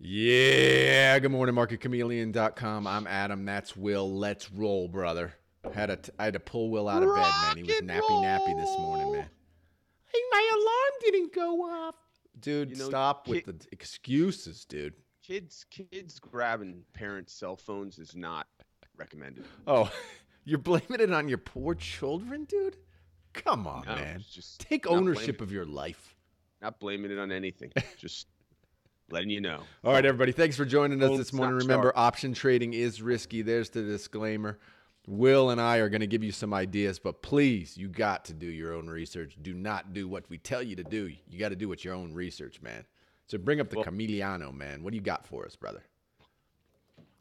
Yeah, good morning, MarketChameleon.com. I'm Adam. That's Will. Let's roll, brother. I had to pull Will out of bed, man. He was nappy this morning, man. Hey, my alarm didn't go off. Dude, stop with the excuses, dude. Kids grabbing parents' cell phones is not recommended. Oh, you're blaming it on your poor children, dude? Come on, man. Just take ownership of your life. Not blaming it on anything. Just letting you know. All right, everybody. Thanks for joining us this morning. Remember, option trading is risky. There's the disclaimer. Will and I are going to give you some ideas, but please, you got to do your own research. Do not do what we tell you to do. You got to do your own research, man. So bring up the Chameleano, man. What do you got for us, brother?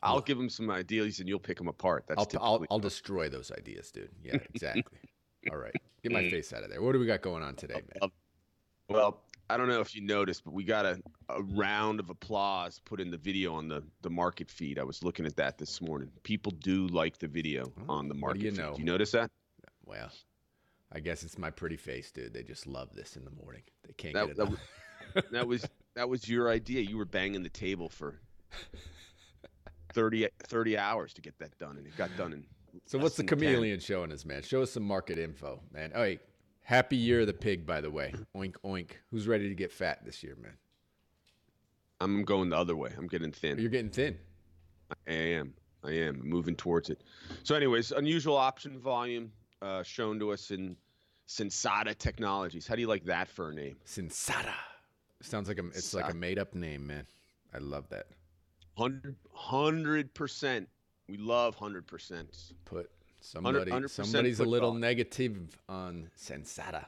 I'll give them some ideas, and you'll pick them apart. I'll destroy those ideas, dude. Yeah, exactly. All right. Get my face out of there. What do we got going on today, man? Well, I don't know if you noticed, but we got a round of applause put in the video on the market feed. I was looking at that this morning. People do like the video on the market feed. Do you notice that? Well, I guess it's my pretty face, dude. They just love this in the morning. They can't get enough. That was your idea. You were banging the table for 30 hours to get that done, and it got done in. So what's the chameleon showing us, man? Show us some market info, man. Oh, hey, happy year of the pig, by the way. Oink, oink. Who's ready to get fat this year, man? I'm going the other way. I'm getting thin. You're getting thin? I am moving towards it. So anyways, unusual option volume shown to us in Sensata Technologies. How do you like that for a name? Sensata. Sounds like it's like a made-up name, man. I love that. 100%. We love 100%. Somebody's a little negative on Sensata.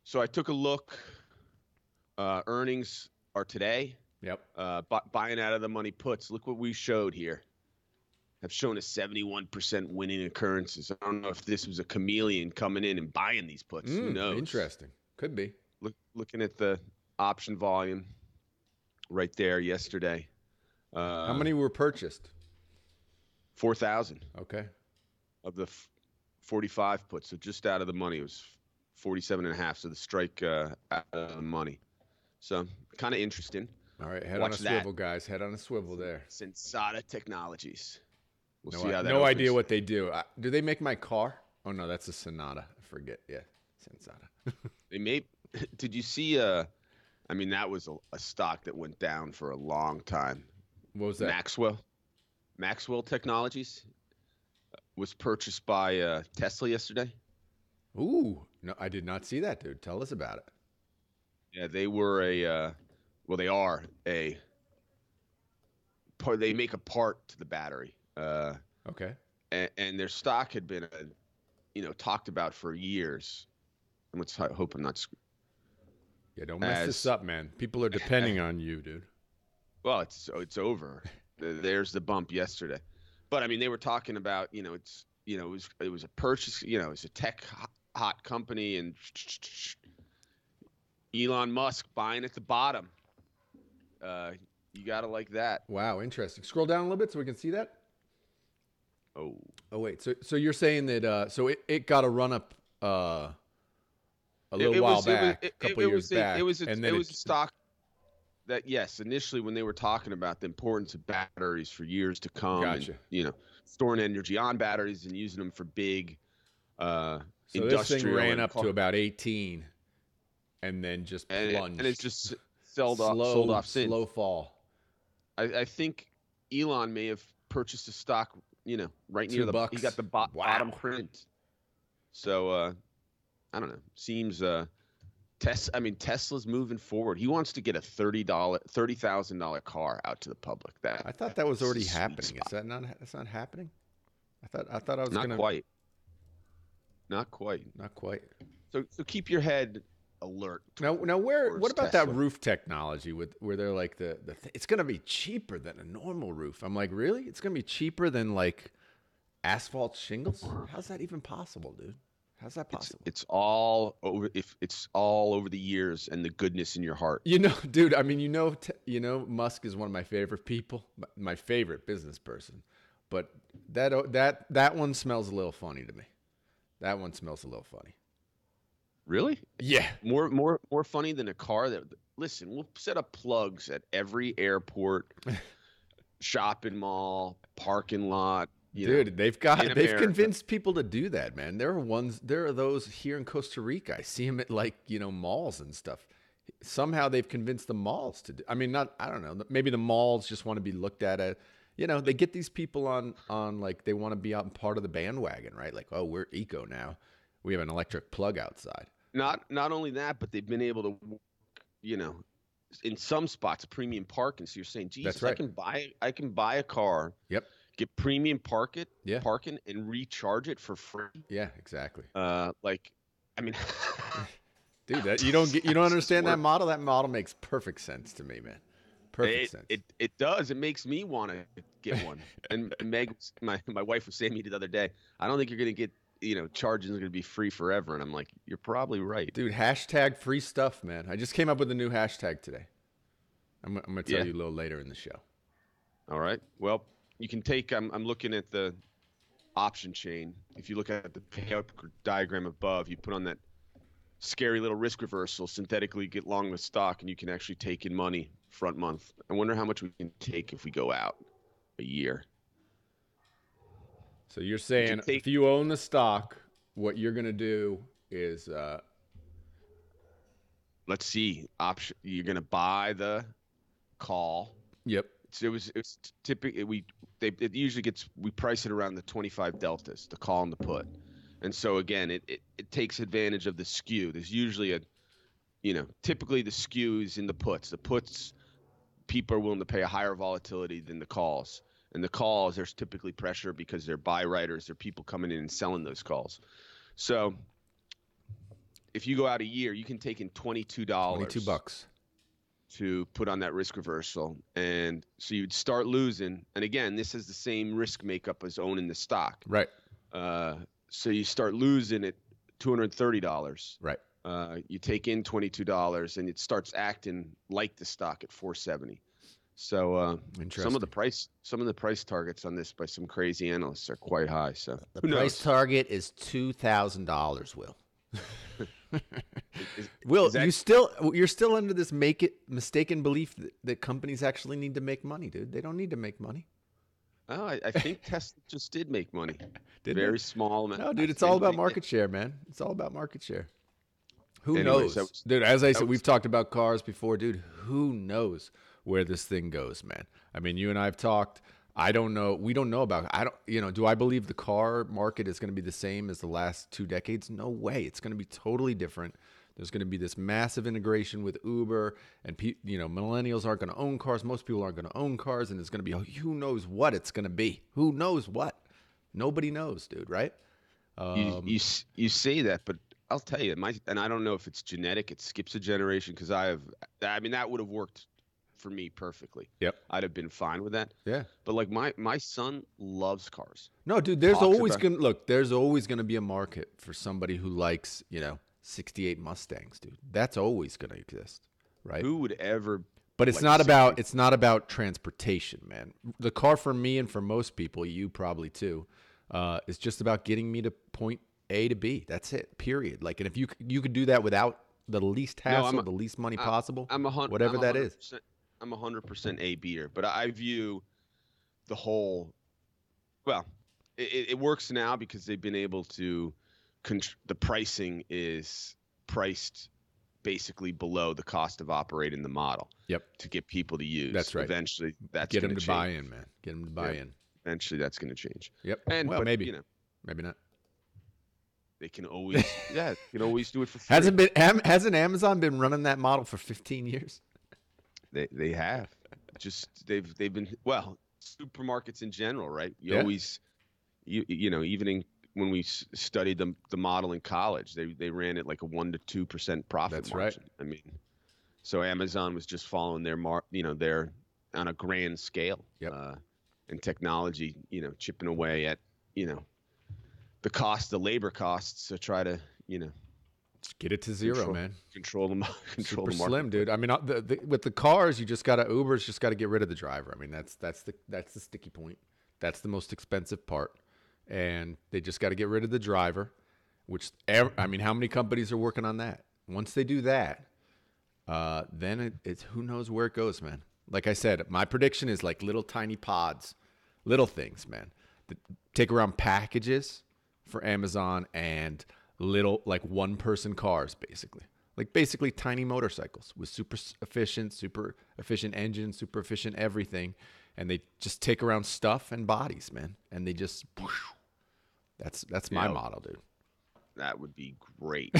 So I took a look. Earnings are today. Yep. Buying out of the money puts. Look what we showed here. Have shown a 71% winning occurrences. I don't know if this was a chameleon coming in and buying these puts. Who knows? Interesting. Could be. Looking at the option volume right there yesterday. How many were purchased? 4,000. Okay. Of the 45 puts, so just out of the money. It was 47.5. So the strike out of the money. So kind of interesting. All right, head on a swivel, guys. Head on a swivel there. Sensata Technologies. We'll see how that opens. Idea what they do. Do they make my car? Oh no, that's a Sonata. I forget. Yeah, Sensata. They may. Did you see? I mean, that was a stock that went down for a long time. What was that? Maxwell Technologies was purchased by Tesla yesterday. Ooh, no, I did not see that, dude. Tell us about it. Yeah, they were they are a part. They make a part to the battery. Okay. And their stock had been, talked about for years. And let's hope I'm not. Yeah, don't mess this up, man. People are depending on you, dude. Well, it's over. There's the bump yesterday, but I mean, they were talking about, it was a purchase, it's a tech hot company, and Elon Musk buying at the bottom. You gotta like that. Wow, interesting. Scroll down a little bit so we can see that. Oh wait. So you're saying that so it got a run up a little while back, a couple years back. It was a stock that, yes, initially when they were talking about the importance of batteries for years to come, gotcha. And, storing energy on batteries and using them for big so industrial. This thing ran up to about 18 and then just plunged. And it's just sold off since. Slow fall. I think Elon may have purchased a stock, right near $2. He got the bottom print. So I don't know. Seems Tesla's moving forward. He wants to get a $30,000 car out to the public. I thought that was already happening. Is that not? That's not happening. I thought I was not gonna. Quite. Not quite. Not quite. So keep your head alert. Now what about Tesla? That roof technology where they're like it's going to be cheaper than a normal roof. I'm like, really? It's going to be cheaper than like asphalt shingles? How's that even possible, dude? How's that possible? It's all over. If it's all over the years and the goodness in your heart. Dude. I mean, Musk is one of my favorite people, my favorite business person. But that one smells a little funny to me. That one smells a little funny. Really? Yeah. More funny than a car that. Listen, we'll set up plugs at every airport, shopping mall, parking lot. Dude, they've America. convinced people to do that, man. There are those here in Costa Rica. I see them at like, malls and stuff. Somehow they've convinced the malls to do. I mean, I don't know. Maybe the malls just want to be looked at. They get these people on like they want to be out part of the bandwagon, right? Like, oh, we're eco now. We have an electric plug outside. Not only that, but they've been able to, in some spots, premium parking. So you're saying, Jesus, That's right. I can buy a car. Yep. Get premium parking and recharge it for free. Yeah, exactly. Dude, you don't understand that model. That model makes perfect sense to me, man. Perfect sense. It does. It makes me want to get one. And Meg, my wife was saying to me the other day, I don't think you're gonna get charging is gonna be free forever. And I'm like, you're probably right, dude. Hashtag free stuff, man. I just came up with a new hashtag today. I'm gonna tell you a little later in the show. All right. Well, you can take. I'm looking at the option chain. If you look at the payout diagram above, you put on that scary little risk reversal, synthetically get long the stock, and you can actually take in money front month. I wonder how much we can take if we go out a year. So you're saying if you own the stock, what you're going to do is let's see, option. You're going to buy the call. Yep. So it was typically we price it around the 25 deltas, the call and the put. And so again, it takes advantage of the skew. There's usually typically the skew is in the puts. The puts, people are willing to pay a higher volatility than the calls. And the calls, there's typically pressure because they're buy writers. They're people coming in and selling those calls. So if you go out a year, you can take in $22. $22 to put on that risk reversal. And so you'd start losing. And again, this is the same risk makeup as owning the stock. Right. So you start losing at $230. Right. You take in $22 and it starts acting like the stock at $470. So some of the price targets on this by some crazy analysts are quite high. So the price target is $2,000, Will. Will, you're still under this mistaken belief that companies actually need to make money, dude. They don't need to make money. Oh, I think Tesla just did make money. Very small amount. No, dude, it's all about market share, man. It's all about market share. Who knows? Dude, as I said, we've talked about cars before, dude. Who knows where this thing goes, man? I mean, you and I have talked. I don't know. We don't know about it. Do I believe the car market is going to be the same as the last 2 decades? No way. It's going to be totally different. There's going to be this massive integration with Uber, and millennials aren't going to own cars. Most people aren't going to own cars, and it's going to be who knows what it's going to be. Who knows what? Nobody knows, dude. Right? You say that, but I'll tell you, and I don't know if it's genetic. It skips a generation because that would have worked for me perfectly. Yep. I'd have been fine with that. Yeah. But like my son loves cars. No, dude, there's always going to be a market for somebody who likes, 68 Mustangs, dude. That's always going to exist, right? Who would ever? But it's not about transportation, man. The car for me and for most people, you probably too, is just about getting me to point A to B. That's it. Period. Like, and if you could do that without the least hassle, the least money possible, whatever that is. I'm 100% A beater, but I view the whole. Well, it works now because they've been able to. The pricing is priced basically below the cost of operating the model. Yep. To get people to use. That's right. Eventually, that's get them to buy in, man. Get them to buy in. Eventually, that's going to change. Yep. But, maybe. Maybe not. They can always. You can always do it for free. Hasn't Amazon been running that model for 15 years? They have. They've been supermarkets in general, right? Always even when we studied the model in college, they ran it like a 1% to 2% profit That's margin. Right. I mean, so Amazon was just following their their on a grand scale. Yep. And technology, chipping away at the labor costs to try to Just get it to zero, man. Control the market. Super slim, dude. I mean, with the cars, Uber's just got to get rid of the driver. I mean, that's the sticky point. That's the most expensive part, and they just got to get rid of the driver. I mean, how many companies are working on that? Once they do that, then it's who knows where it goes, man. Like I said, my prediction is like little tiny pods, little things, man, that take around packages for Amazon and little like one-person cars, basically. Like basically tiny motorcycles with super efficient engines, super efficient everything. And they just take around stuff and bodies, man. And they just, whoosh. That's my model, dude. That would be great.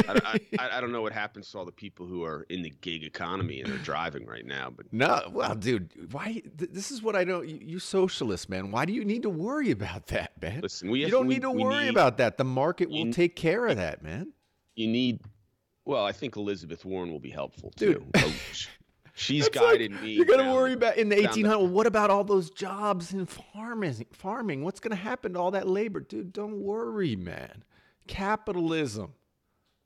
I don't know what happens to all the people who are in the gig economy and are driving right now. But no, well, dude, why? This is what I don't. You socialists, man. Why do you need to worry about that, man? Listen, you don't need to worry about that. The market will take care of that, man. You need. Well, I think Elizabeth Warren will be helpful too. Dude. She's guided me. You're gonna worry about in the 1800s. What about all those jobs in farming? What's gonna happen to all that labor, dude? Don't worry, man. Capitalism.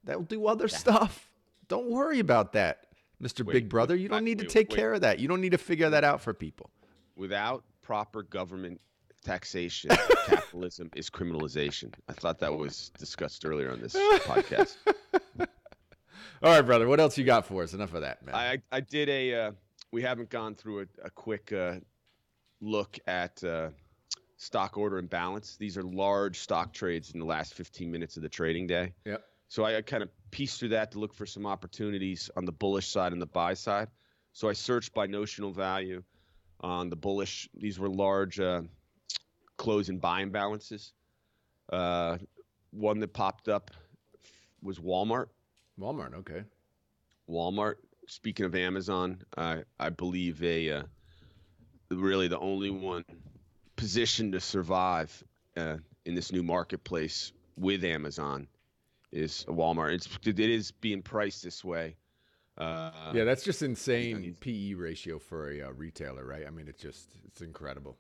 That will do other stuff. Don't worry about that, Mr. Big Brother. You don't need to take care of that. You don't need to figure that out for people. Without proper government taxation, capitalism is criminalization. I thought that was discussed earlier on this podcast. All right, brother. What else you got for us? Enough of that, man. I did we haven't gone through a quick look at stock order imbalance. These are large stock trades in the last 15 minutes of the trading day. Yep. So I kind of pieced through that to look for some opportunities on the bullish side and the buy side. So I searched by notional value on the bullish. These were large close and buy imbalances. One that popped up was Walmart. Okay. Walmart. Speaking of Amazon, I believe really the only one positioned to survive in this new marketplace with Amazon is Walmart. It is being priced this way. Yeah, that's just insane PE ratio for a retailer, right? I mean, it's incredible.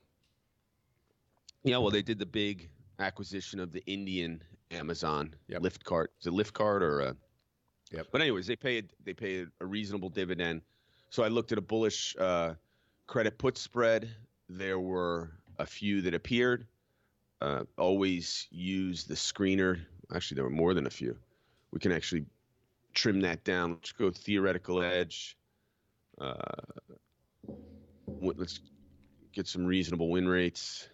Yeah, well, they did the big acquisition of the Indian Amazon Lyft cart. Is it Lyft cart or? Yep. But anyways, they paid a reasonable dividend. So I looked at a bullish credit put spread. There were a few that appeared. Always use the screener. Actually, there were more than a few. We can actually trim that down. Let's go theoretical edge. Let's get some reasonable win rates.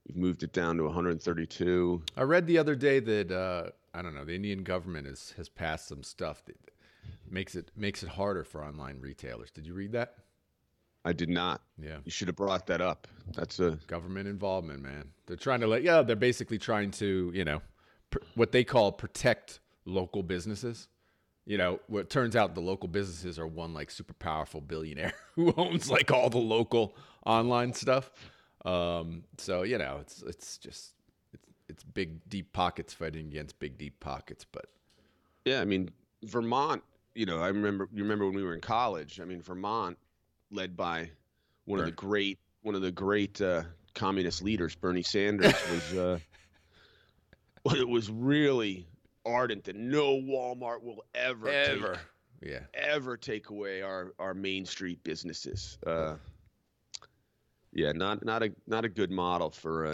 We've moved it down to 132. I read the other day that I don't know, the Indian government has passed some stuff that makes it harder for online retailers. Did you read that? I did not. Yeah. You should have brought that up. That's a government involvement, man. They're trying to they're basically trying to, what they call protect local businesses. What it turns out the local businesses are one like super powerful billionaire who owns like all the local online stuff. So, it's big deep pockets fighting against big deep pockets, but yeah, I mean, Vermont, you remember when we were in college, I mean, Vermont led by one of the great communist leaders, Bernie Sanders, was really ardent that no Walmart will ever take away our Main Street businesses. Yeah, not a good model for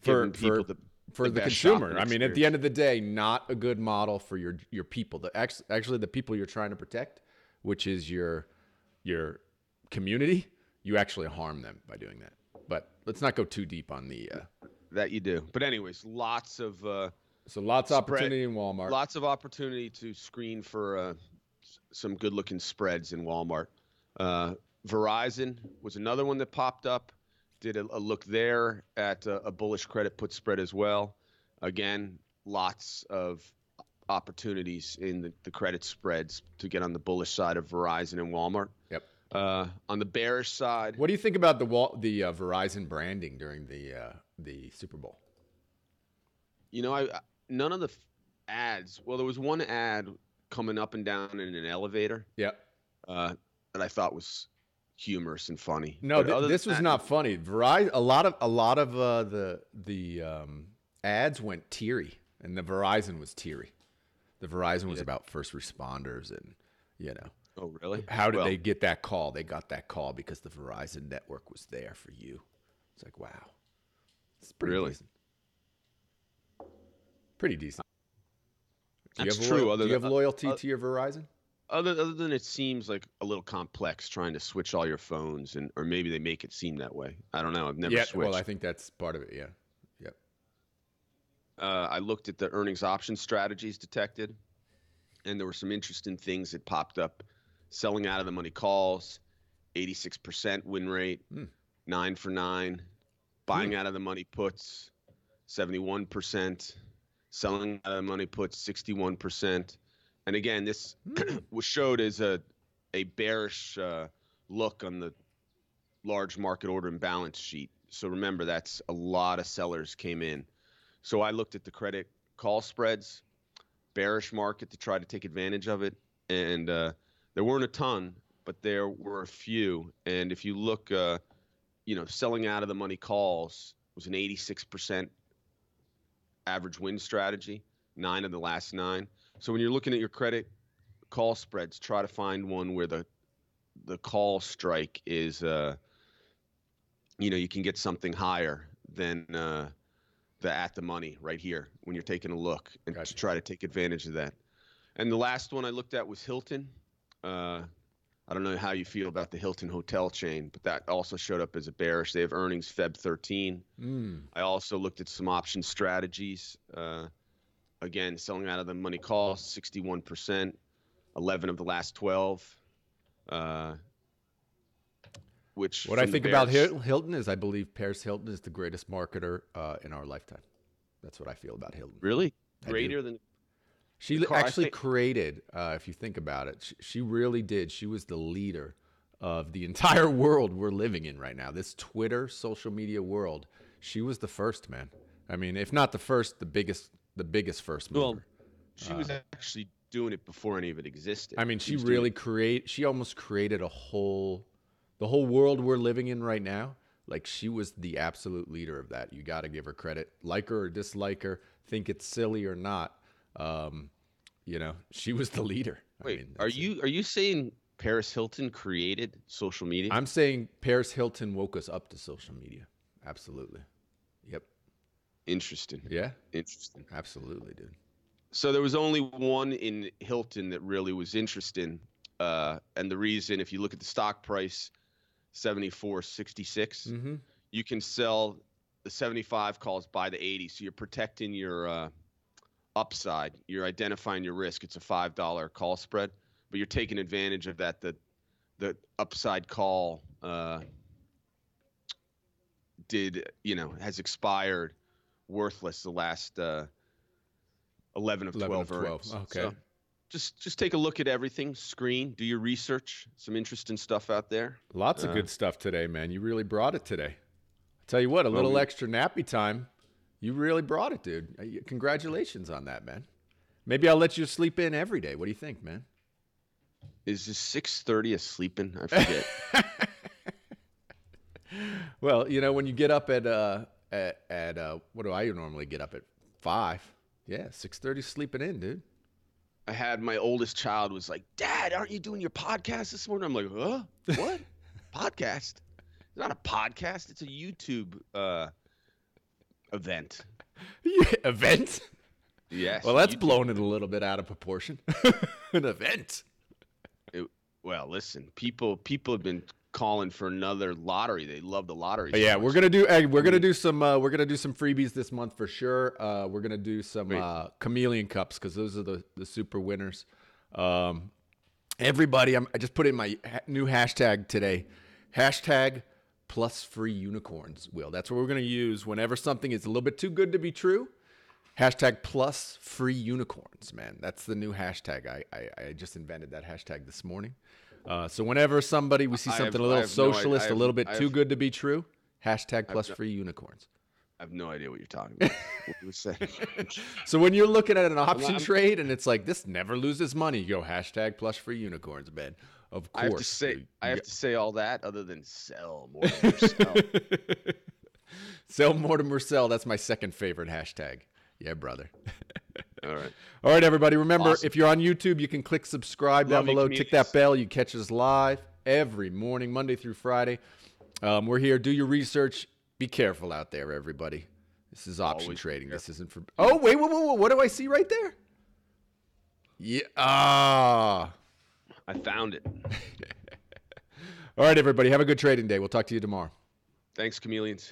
for people for the consumer. I mean, at the end of the day, not a good model for your people. Actually, the people you're trying to protect, which is your community, you actually harm them by doing that. But let's not go too deep on the that you do. But anyways, lots of opportunity in Walmart. Lots of opportunity to screen for some good-looking spreads in Walmart. Verizon was another one that popped up. Did a look there at a bullish credit put spread as well. Again, lots of opportunities in the credit spreads to get on the bullish side of Verizon and Walmart. Yep. On the bearish side, what do you think about the Verizon branding during the Super Bowl? None of the ads. Well, there was one ad coming up and down in an elevator. Yep. That I thought was humorous and funny. No, this was not funny. Verizon, a lot of the ads went teary, and the Verizon was teary. The Verizon was about first responders, and Oh, really? How did they get that call? They got that call because the Verizon network was there for you. It's like, wow, it's pretty decent. Pretty decent. That's true. Do you have loyalty to your Verizon? Other than it seems like a little complex trying to switch all your phones, or maybe they make it seem that way. I don't know. I've never switched. Well, I think that's part of it. Yeah. Yep. I looked at the earnings option strategies detected, and there were some interesting things that popped up. Selling out of the money calls, 86% win rate, 9 for 9. Buying out of the money puts, 71%. Selling out of the money puts, 61%. And again, this was showed as a bearish look on the large market order and balance sheet. So remember, that's a lot of sellers came in. So I looked at the credit call spreads, bearish market to try to take advantage of it. And there weren't a ton, but there were a few. And if you look, selling out of the money calls was an 86% average win strategy, 9 of the last 9. So when you're looking at your credit call spreads, try to find one where the call strike is, you can get something higher than the at the money right here when you're taking a look, and to try to take advantage of that. And the last one I looked at was Hilton. I don't know how you feel about the Hilton hotel chain, but that also showed up as a bearish. They have earnings Feb 13. I also looked at some option strategies. Again, selling out of the money calls, 61%, 11 of the last 12. What I think about Hilton is I believe Paris Hilton is the greatest marketer in our lifetime. That's what I feel about Hilton. Really? Greater than... She actually created, if you think about it, she really did. She was the leader of the entire world we're living in right now. This Twitter, social media world. She was the first, man. I mean, if not the first, the biggest first mover. Well, she was actually doing it before any of it existed. I mean, she almost created the whole world we're living in right now. Like, she was the absolute leader of that. You got to give her credit. Like her or dislike her, think it's silly or not. She was the leader. Wait, are you saying Paris Hilton created social media? I'm saying Paris Hilton woke us up to social media. Absolutely. Yep. Interesting. Yeah. Interesting. Absolutely, dude. So there was only one in Hilton that really was interesting. And the reason, if you look at the stock price, 74.66, you can sell the 75 calls by the 80. So you're protecting your upside. You're identifying your risk. It's a $5 call spread, but you're taking advantage of that. The upside call has expired, worthless the last 11 of 12 earnings. Okay. So just take a look at everything, screen, do your research, some interesting stuff out there. Lots of good stuff today, man. You really brought it today. I tell you what, a little extra nappy time. You really brought it, dude. Congratulations on that, man. Maybe I'll let you sleep in every day. What do you think, man? Is this 6:30 a sleeping? I forget. Well, when you get up at what do I normally get up at? 5. Yeah, 6:30 sleeping in, dude. I had my oldest child was like, "Dad, aren't you doing your podcast this morning?" I'm like, "Huh? What? Podcast? It's not a podcast. It's a YouTube event." Event? Yes. Well, that's blown it a little bit out of proportion. An event. Well, listen, people have been calling for another lottery. They love the lottery. Yeah, we're gonna do some freebies this month for sure. We're gonna do some Chameleon Cups because those are the super winners. Everybody, I just put in my new hashtag today. Hashtag plus free unicorns. Will, that's what we're gonna use whenever something is a little bit too good to be true. Hashtag plus free unicorns, man. That's the new hashtag. I just invented that hashtag this morning. So whenever we see something a little socialist, a little bit too good to be true, hashtag plus free unicorns. I have no idea what you're talking about. What you were saying. So when you're looking at an option trade and it's like, this never loses money, you go hashtag plus free unicorns, man. Of course. I have to say all that other than sell Mortimer sell. Sell Mortimer sell. That's my second favorite hashtag. Yeah, brother. All right, everybody. Remember, if you're on YouTube, you can click subscribe down below. Tick that bell. You catch us live every morning, Monday through Friday. We're here. Do your research. Be careful out there, everybody. This is option trading. This isn't for. Oh, wait. What do I see right there? Yeah. Ah. I found it. All right, everybody. Have a good trading day. We'll talk to you tomorrow. Thanks, chameleons.